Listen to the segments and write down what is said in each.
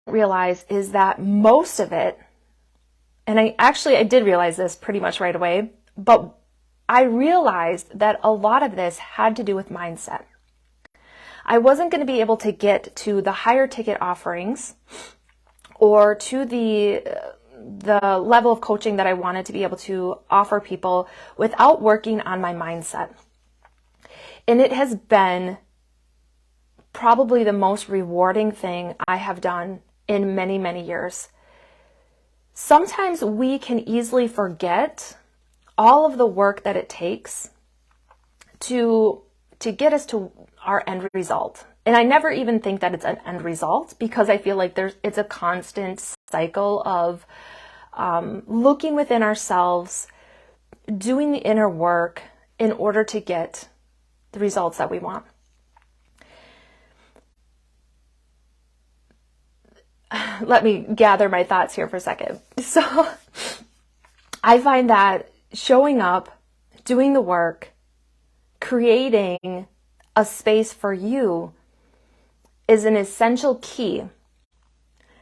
realize is that most of it, and I did realize this pretty much right away, but I realized that a lot of this had to do with mindset. I wasn't going to be able to get to the higher ticket offerings or to the level of coaching that I wanted to be able to offer people without working on my mindset. And it has been probably the most rewarding thing I have done in many, many years. Sometimes we can easily forget all of the work that it takes to get us to our end result. And I never even think that it's an end result, because I feel like it's a constant cycle of looking within ourselves, doing the inner work in order to get the results that we want. Let me gather my thoughts here for a second. So I find that showing up, doing the work, creating a space for you is an essential key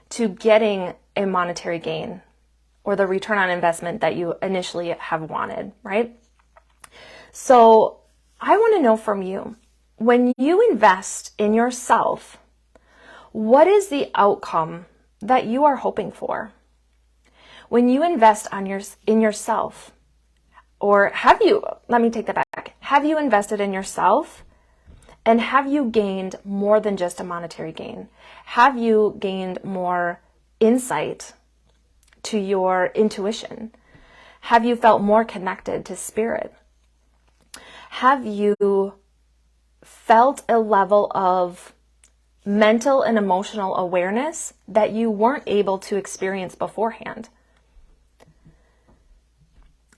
to getting a monetary gain or the return on investment that you initially have wanted, right? So I want to know from you, when you invest in yourself, what is the outcome that you are hoping for? When you invest in yourself, or let me take that back. Have you invested in yourself? And have you gained more than just a monetary gain? Have you gained more insight to your intuition? Have you felt more connected to spirit? Have you felt a level of mental and emotional awareness that you weren't able to experience beforehand?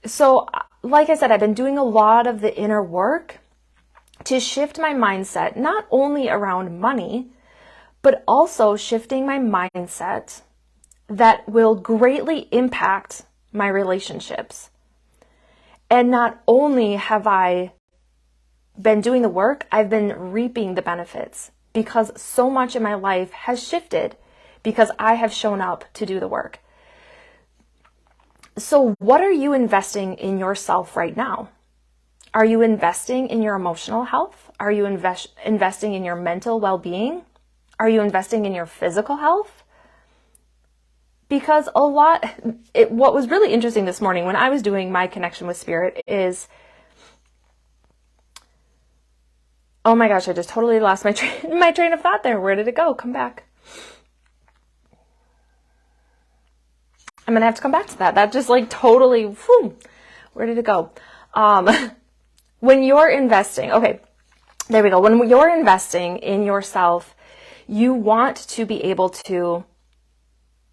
So, like I said, I've been doing a lot of the inner work to shift my mindset, not only around money, but also shifting my mindset that will greatly impact my relationships. And not only have I been doing the work, I've been reaping the benefits, because so much in my life has shifted because I have shown up to do the work. So what are you investing in yourself right now? Are you investing in your emotional health? Are you investing in your mental well-being? Are you investing in your physical health? Because what was really interesting this morning when I was doing my connection with spirit is, oh my gosh, I just totally lost my train of thought there. Where did it go? Come back. I'm going to have to come back to that. That just totally, where did it go? When you're investing, okay, there we go. When you're investing in yourself, you want to be able to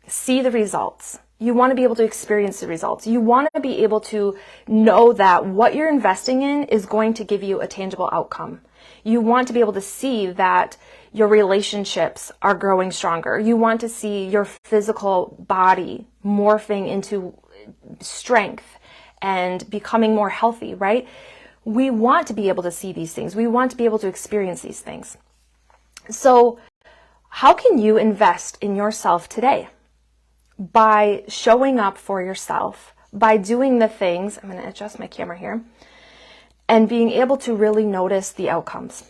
see the results. You want to be able to experience the results. You want to be able to know that what you're investing in is going to give you a tangible outcome. You want to be able to see that your relationships are growing stronger. You want to see your physical body morphing into strength and becoming more healthy, right? We want to be able to see these things. We want to be able to experience these things. So how can you invest in yourself today? By showing up for yourself, by doing the things, I'm going to adjust my camera here, and being able to really notice the outcomes.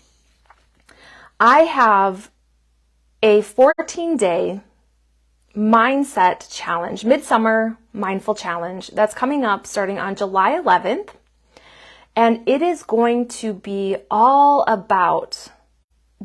I have a 14-day mindset challenge, midsummer mindful challenge that's coming up starting on July 11th. And it is going to be all about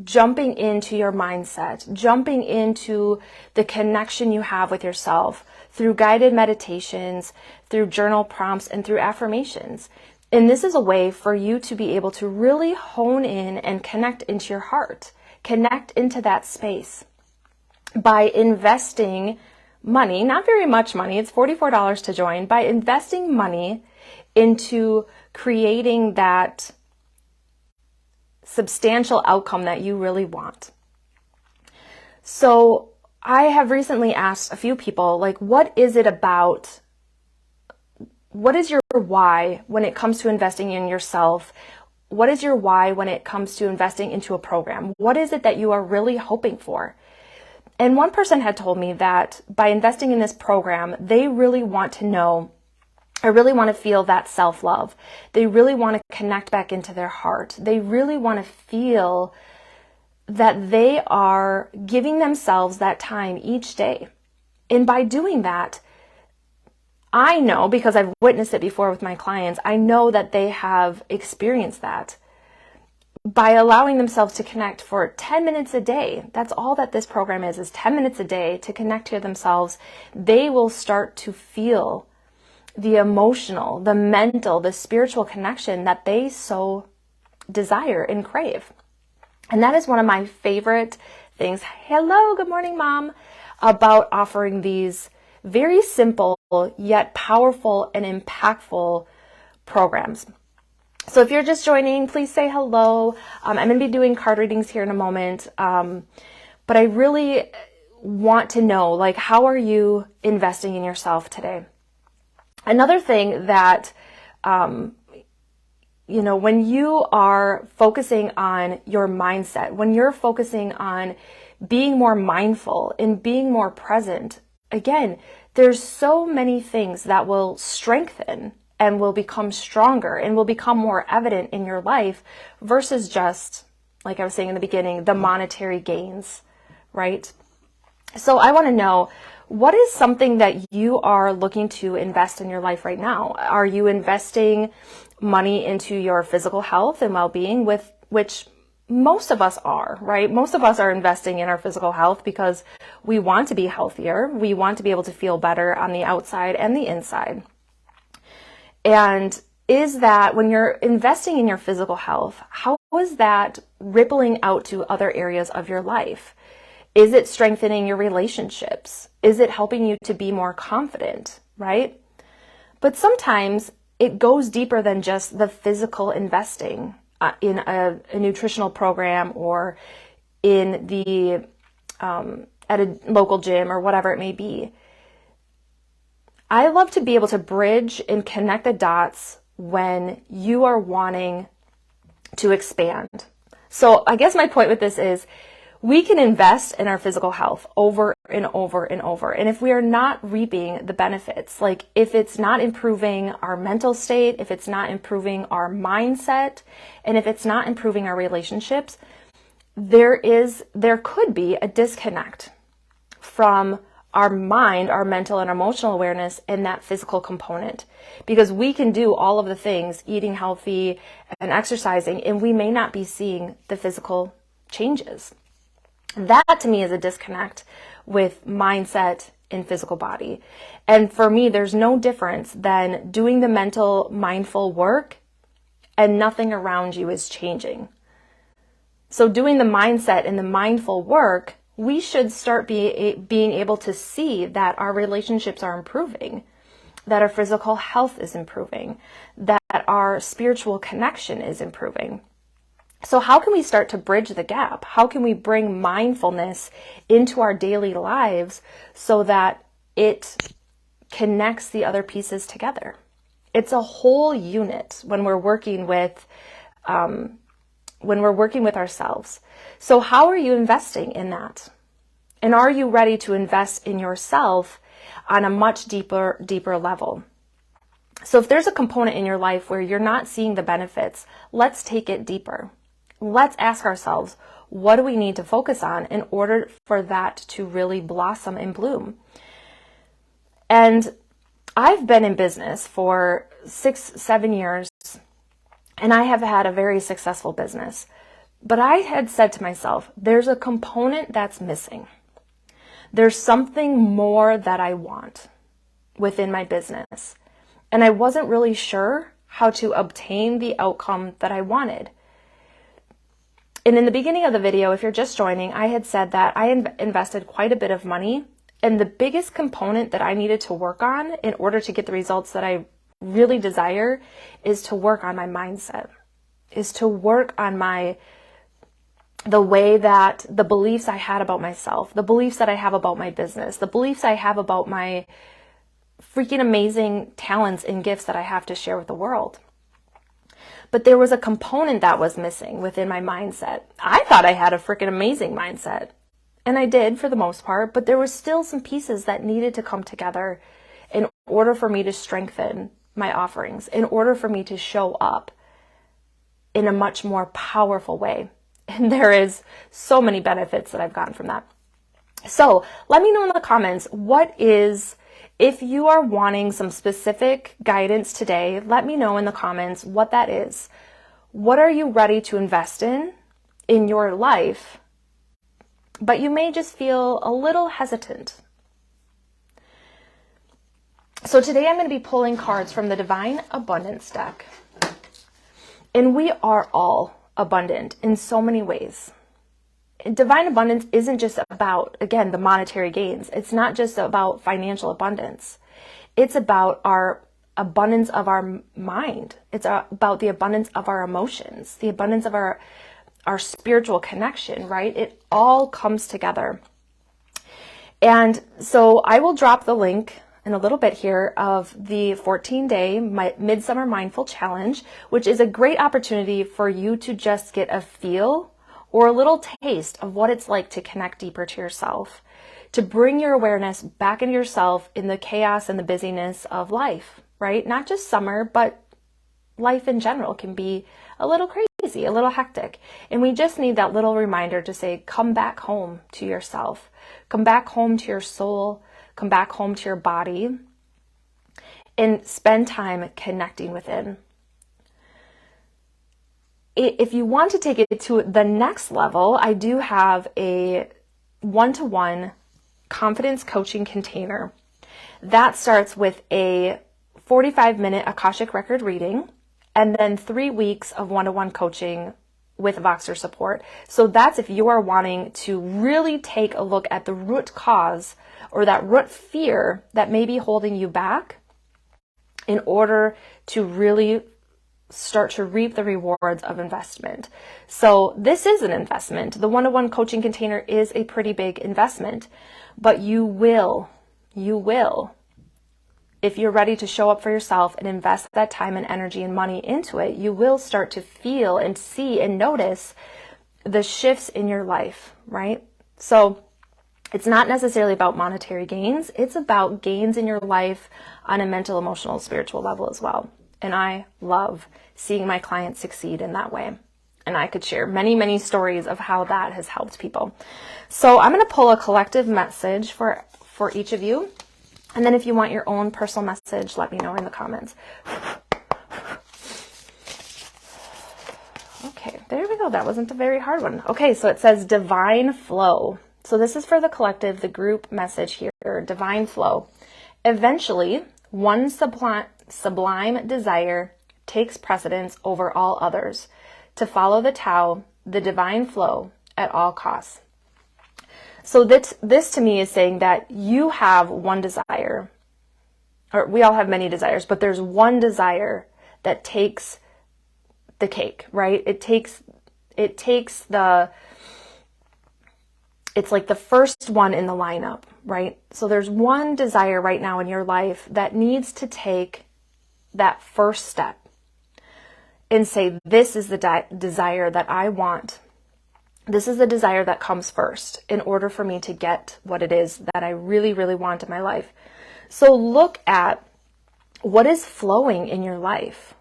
jumping into your mindset, jumping into the connection you have with yourself through guided meditations, through journal prompts, and through affirmations. And this is a way for you to be able to really hone in and connect into your heart, connect into that space by investing money, not very much money, it's $44 to join, by investing money into creating that substantial outcome that you really want. So I have recently asked a few people, what is it about? What is your why when it comes to investing in yourself? What is your why when it comes to investing into a program? What is it that you are really hoping for? And one person had told me that by investing in this program, they really want to know, I really want to feel that self-love. They really want to connect back into their heart. They really want to feel that they are giving themselves that time each day. And by doing that, I know, because I've witnessed it before with my clients, I know that they have experienced that. By allowing themselves to connect for 10 minutes a day, that's all that this program is 10 minutes a day to connect to themselves, they will start to feel the emotional, the mental, the spiritual connection that they so desire and crave. And that is one of my favorite things. Hello, good morning, Mom, about offering these very simple yet powerful and impactful programs. So if you're just joining, please say hello. I'm going to be doing card readings here in a moment. But I really want to know, like, how are you investing in yourself today? Another thing that, when you are focusing on your mindset, when you're focusing on being more mindful and being more present, again, there's so many things that will strengthen and will become stronger and will become more evident in your life versus just, like I was saying in the beginning, the monetary gains, right? So I want to know, what is something that you are looking to invest in your life right now? Are you investing money into your physical health and well-being, with which most of us are, right? Most of us are investing in our physical health because we want to be healthier. We want to be able to feel better on the outside and the inside. And is that, when you're investing in your physical health, how is that rippling out to other areas of your life? Is it strengthening your relationships? Is it helping you to be more confident, right? But sometimes it goes deeper than just the physical investing in a nutritional program or in the at a local gym or whatever it may be. I love to be able to bridge and connect the dots when you are wanting to expand. So I guess my point with this is, we can invest in our physical health over and over and over. And if we are not reaping the benefits, like if it's not improving our mental state, if it's not improving our mindset, and if it's not improving our relationships, there could be a disconnect from our mind, our mental and emotional awareness, and that physical component. Because we can do all of the things, eating healthy and exercising, and we may not be seeing the physical changes. That to me is a disconnect with mindset and physical body. And for me, there's no difference than doing the mental, mindful work and nothing around you is changing. So doing the mindset and the mindful work, we should start being able to see that our relationships are improving, that our physical health is improving, that our spiritual connection is improving. So how can we start to bridge the gap? How can we bring mindfulness into our daily lives so that it connects the other pieces together? It's a whole unit when we're working with ourselves. So how are you investing in that? And are you ready to invest in yourself on a much deeper level? So if there's a component in your life where you're not seeing the benefits, let's take it deeper. Let's ask ourselves, what do we need to focus on in order for that to really blossom and bloom? And I've been in business for 6-7 years, and I have had a very successful business. But I had said to myself, there's a component that's missing. There's something more that I want within my business. And I wasn't really sure how to obtain the outcome that I wanted. And in the beginning of the video, if you're just joining, I had said that I invested quite a bit of money. And the biggest component that I needed to work on in order to get the results that I really desire is to work on my mindset, is to work on the way that the beliefs I had about myself, the beliefs that I have about my business, the beliefs I have about my freaking amazing talents and gifts that I have to share with the world. But there was a component that was missing within my mindset. I thought I had a freaking amazing mindset. And I did for the most part, but there was still some pieces that needed to come together in order for me to strengthen my offerings, in order for me to show up in a much more powerful way. And there is so many benefits that I've gotten from that. So let me know in the comments, if you are wanting some specific guidance today, let me know in the comments what that is. What are you ready to invest in your life, but you may just feel a little hesitant? So today I'm going to be pulling cards from the Divine Abundance deck. And we are all abundant in so many ways. Divine abundance isn't just about, again, the monetary gains. It's not just about financial abundance. It's about our abundance of our mind. It's about the abundance of our emotions, the abundance of our spiritual connection, right? It all comes together. And so I will drop the link in a little bit here of the 14-day Midsummer Mindful Challenge, which is a great opportunity for you to just get a feel or a little taste of what it's like to connect deeper to yourself, to bring your awareness back into yourself in the chaos and the busyness of life, right? Not just summer, but life in general can be a little crazy, a little hectic. And we just need that little reminder to say, come back home to yourself, come back home to your soul, come back home to your body, and spend time connecting within. If you want to take it to the next level, I do have a one-to-one confidence coaching container. That starts with a 45-minute Akashic record reading and then 3 weeks of one-to-one coaching with Voxer support. So that's if you are wanting to really take a look at the root cause or that root fear that may be holding you back in order to really start to reap the rewards of investment. So this is an investment. The one-to-one coaching container is a pretty big investment, but you will, if you're ready to show up for yourself and invest that time and energy and money into it, you will start to feel and see and notice the shifts in your life, right? So it's not necessarily about monetary gains. It's about gains in your life on a mental, emotional, spiritual level as well. And I love seeing my clients succeed in that way. And I could share many, many stories of how that has helped people. So I'm going to pull a collective message for each of you. And then if you want your own personal message, let me know in the comments. Okay, there we go. That wasn't a very hard one. Okay, so it says divine flow. So this is for the collective, the group message here, divine flow. Eventually, one sublime desire takes precedence over all others, to follow the Tao, the divine flow, at all costs. So this to me is saying that you have one desire, or we all have many desires, but there's one desire that takes the cake, right? It's like the first one in the lineup, right? So there's one desire right now in your life that needs to take that first step and say, this is the desire that I want. This is the desire that comes first in order for me to get what it is that I really, really want in my life. So look at what is flowing in your life.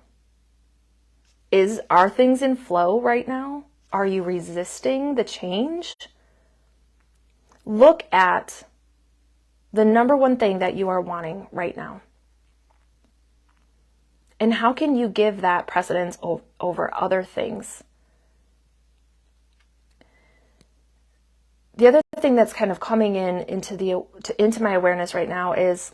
Are things in flow right now? Are you resisting the change? Look at the number one thing that you are wanting right now. And how can you give that precedence over other things? The other thing that's kind of coming into my awareness right now is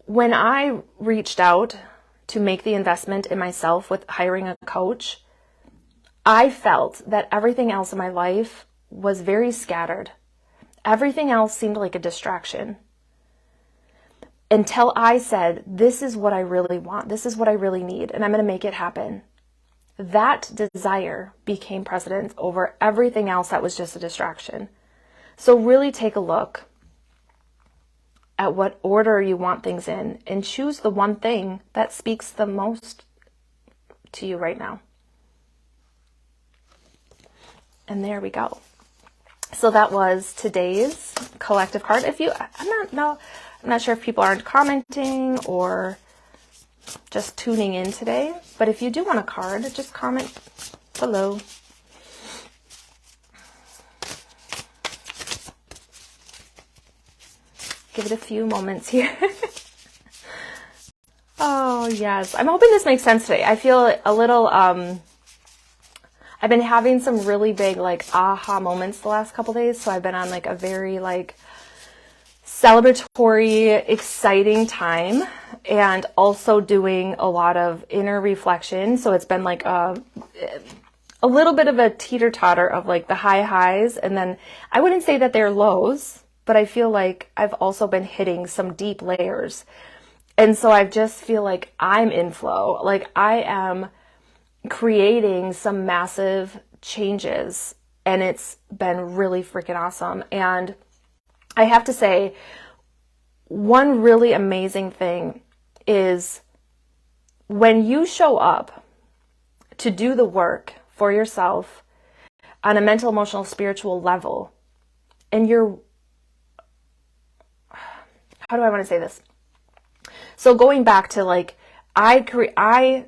when I reached out to make the investment in myself with hiring a coach, I felt that everything else in my life was very scattered. Everything else seemed like a distraction. Until I said, this is what I really want. This is what I really need, and I'm going to make it happen. That desire became precedence over everything else that was just a distraction. So really take a look at what order you want things in and choose the one thing that speaks the most to you right now. And there we go. So that was today's collective card. I'm not sure if people aren't commenting or just tuning in today, but if you do want a card, just comment below. Give it a few moments here. Oh, yes. I'm hoping this makes sense today. I feel a little, I've been having some really big, like, aha moments the last couple days. So I've been on, like, a very, like, celebratory, exciting time, and also doing a lot of inner reflection. So it's been, like, a little bit of a teeter-totter of, like, the high highs. And then I wouldn't say that they're lows, but I feel like I've also been hitting some deep layers. And so I just feel like I'm in flow. Like I am creating some massive changes, and it's been really freaking awesome. And I have to say, one really amazing thing is when you show up to do the work for yourself on a mental, emotional, spiritual level, and you're, how do I want to say this? So going back to like, I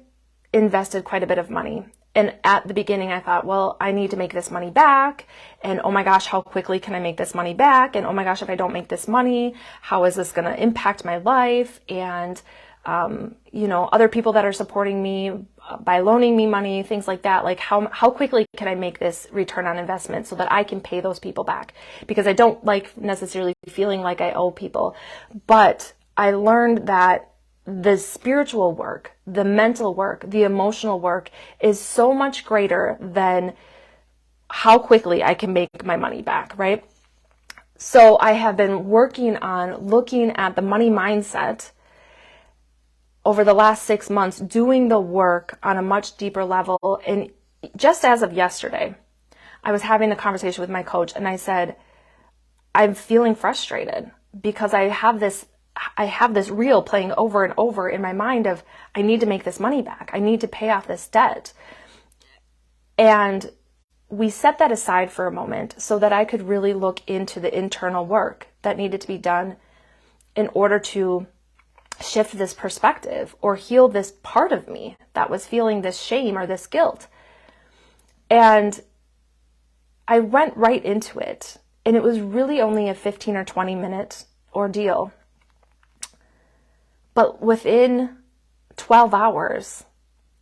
invested quite a bit of money. And at the beginning I thought, well, I need to make this money back. And oh my gosh, how quickly can I make this money back? And oh my gosh, if I don't make this money, how is this going to impact my life? And, other people that are supporting me by loaning me money, things like that. Like how quickly can I make this return on investment so that I can pay those people back? Because I don't like necessarily feeling like I owe people. But I learned that the spiritual work, the mental work, the emotional work is so much greater than how quickly I can make my money back, right? So I have been working on looking at the money mindset over the last 6 months, doing the work on a much deeper level. And just as of yesterday, I was having a conversation with my coach and I said, I'm feeling frustrated because I have this reel playing over and over in my mind of, I need to make this money back. I need to pay off this debt. And we set that aside for a moment so that I could really look into the internal work that needed to be done in order to shift this perspective or heal this part of me that was feeling this shame or this guilt. And I went right into it. And it was really only a 15 or 20 minute ordeal. But within 12 hours,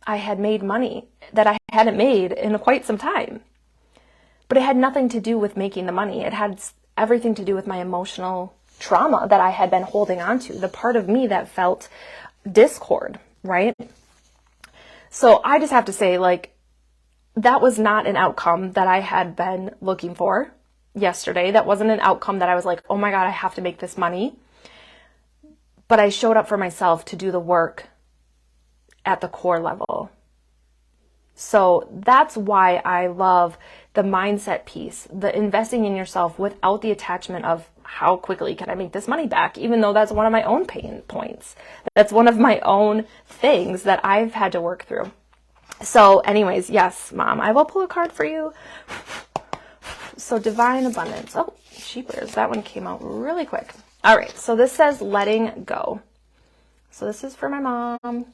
I had made money that I hadn't made in quite some time. But it had nothing to do with making the money. It had everything to do with my emotional trauma that I had been holding on to, the part of me that felt discord, right? So I just have to say, like, that was not an outcome that I had been looking for yesterday. That wasn't an outcome that I was like, oh my God, I have to make this money. But I showed up for myself to do the work at the core level. So that's why I love the mindset piece, the investing in yourself without the attachment of how quickly can I make this money back, even though that's one of my own pain points. That's one of my own things that I've had to work through. So anyways, yes, Mom, I will pull a card for you. So divine abundance. Oh, sheepers, that one came out really quick. All right, so this says letting go. So this is for my mom.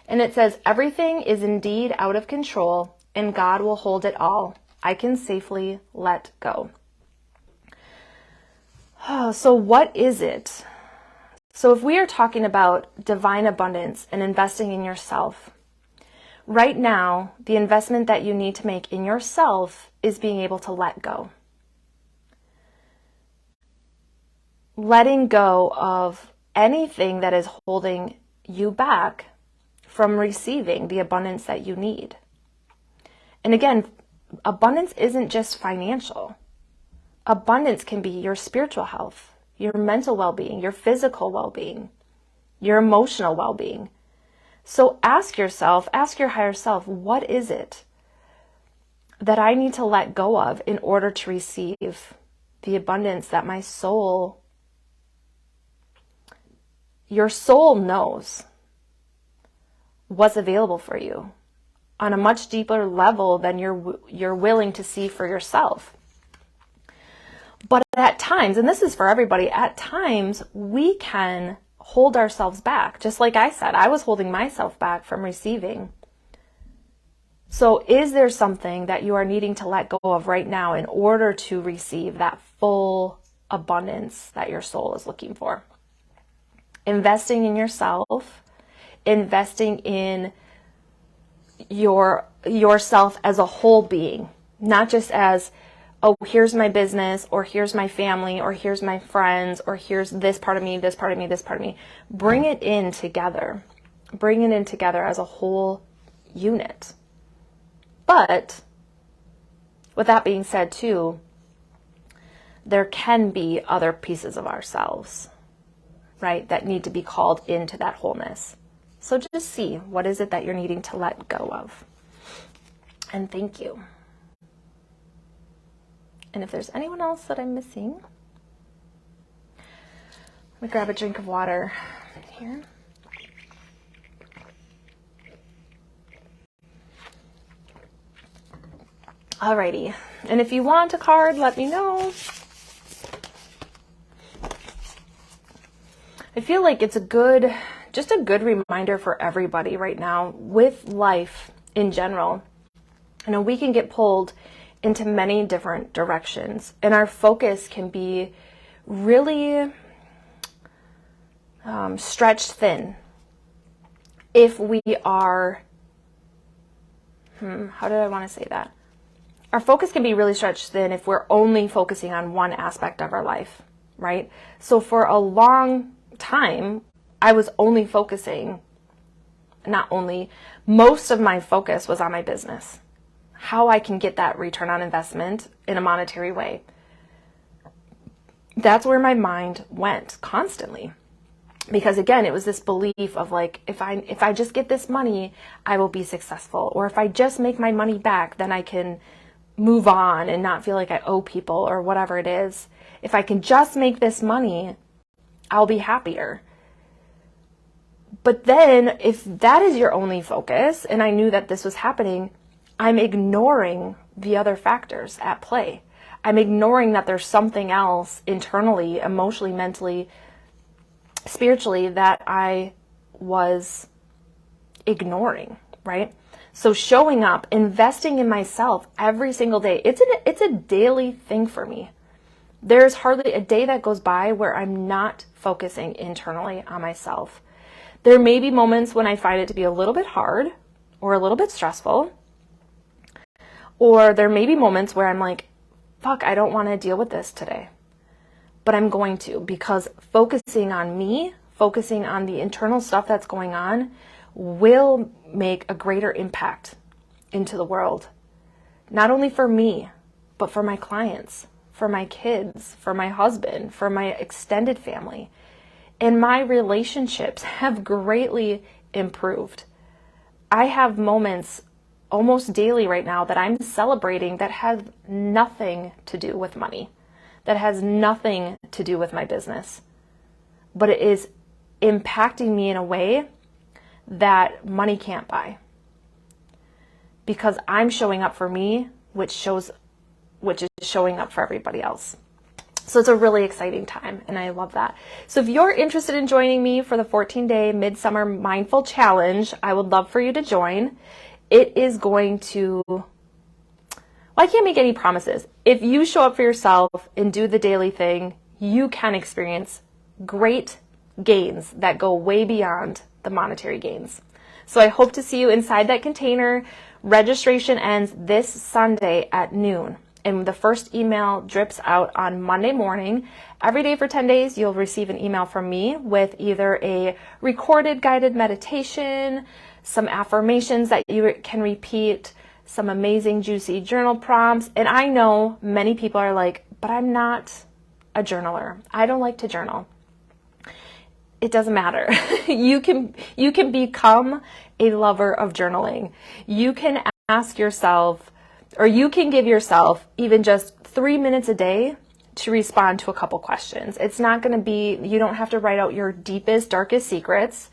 And it says, everything is indeed out of control and God will hold it all. I can safely let go. Oh, so what is it? So if we are talking about divine abundance and investing in yourself, right now, the investment that you need to make in yourself is being able to let go. Letting go of anything that is holding you back from receiving the abundance that you need. And again, abundance isn't just financial. Abundance can be your spiritual health, your mental well-being, your physical well-being, your emotional well-being. So ask yourself, ask your higher self, what is it that I need to let go of in order to receive the abundance that my soul, your soul knows what's available for you. on a much deeper level than you're willing to see for yourself. But at times, and this is for everybody, at times we can hold ourselves back. Just like I said, I was holding myself back from receiving. So is there something that you are needing to let go of right now in order to receive that full abundance that your soul is looking for? Investing in yourself, investing in yourself as a whole being, not just as, oh, here's my business, or here's my family, or here's my friends, or here's this part of me, this part of me, this part of me. Bring it in together. Bring it in together as a whole unit. But with that being said too, there can be other pieces of ourselves, right, that need to be called into that wholeness. So just see, what is it that you're needing to let go of? And thank you. And if there's anyone else that I'm missing, let me grab a drink of water here. Alrighty, and if you want a card, let me know. I feel like it's just a good reminder for everybody right now with life in general. You know, we can get pulled into many different directions, and our focus can be really stretched thin if we are, how did I want to say that? Our focus can be really stretched thin if we're only focusing on one aspect of our life, right? So for a long time, I was only focusing, most of my focus was on my business, how I can get that return on investment in a monetary way. That's where my mind went constantly. Because again, it was this belief of like, if I just get this money, I will be successful. Or if I just make my money back, then I can move on and not feel like I owe people or whatever it is. If I can just make this money, I'll be happier. But then if that is your only focus, and I knew that this was happening, I'm ignoring the other factors at play. I'm ignoring that there's something else internally, emotionally, mentally, spiritually that I was ignoring, right? So showing up, investing in myself every single day, it's a daily thing for me. There's hardly a day that goes by where I'm not focusing internally on myself. There may be moments when I find it to be a little bit hard or a little bit stressful, or there may be moments where I'm like, fuck, I don't want to deal with this today. But I'm going to, because focusing on me, focusing on the internal stuff that's going on will make a greater impact into the world. Not only for me, but for my clients, for my kids, for my husband, for my extended family. And my relationships have greatly improved. I have moments almost daily right now that I'm celebrating that have nothing to do with money, that has nothing to do with my business, but it is impacting me in a way that money can't buy, because I'm showing up for me, which is showing up for everybody else. So it's a really exciting time, and I love that. So if you're interested in joining me for the 14-day Midsummer Mindful Challenge, I would love for you to join. It is going to, well, I can't make any promises. If you show up for yourself and do the daily thing, you can experience great gains that go way beyond the monetary gains. So I hope to see you inside that container. Registration ends this Sunday at noon. And the first email drips out on Monday morning. Every day for 10 days, you'll receive an email from me with either a recorded guided meditation, some affirmations that you can repeat, some amazing juicy journal prompts. And I know many people are like, but I'm not a journaler. I don't like to journal. It doesn't matter. You can become a lover of journaling. You can ask yourself, or you can give yourself even just 3 minutes a day to respond to a couple questions. It's not going to be, you don't have to write out your deepest, darkest secrets.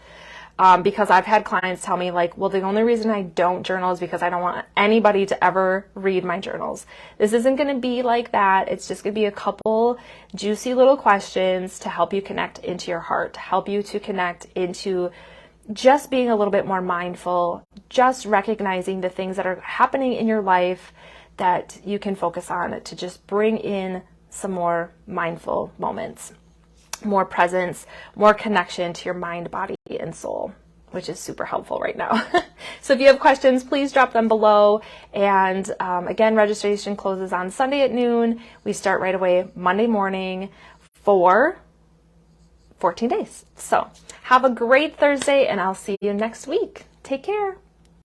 because I've had clients tell me like, well, the only reason I don't journal is because I don't want anybody to ever read my journals. This isn't going to be like that. It's just going to be a couple juicy little questions to help you connect into your heart, to help you to connect into just being a little bit more mindful, just recognizing the things that are happening in your life that you can focus on to just bring in some more mindful moments, more presence, more connection to your mind, body, and soul, which is super helpful right now. So if you have questions, please drop them below. And again, registration closes on Sunday at noon. We start right away Monday morning for 14 days. So have a great Thursday, and I'll see you next week. Take care.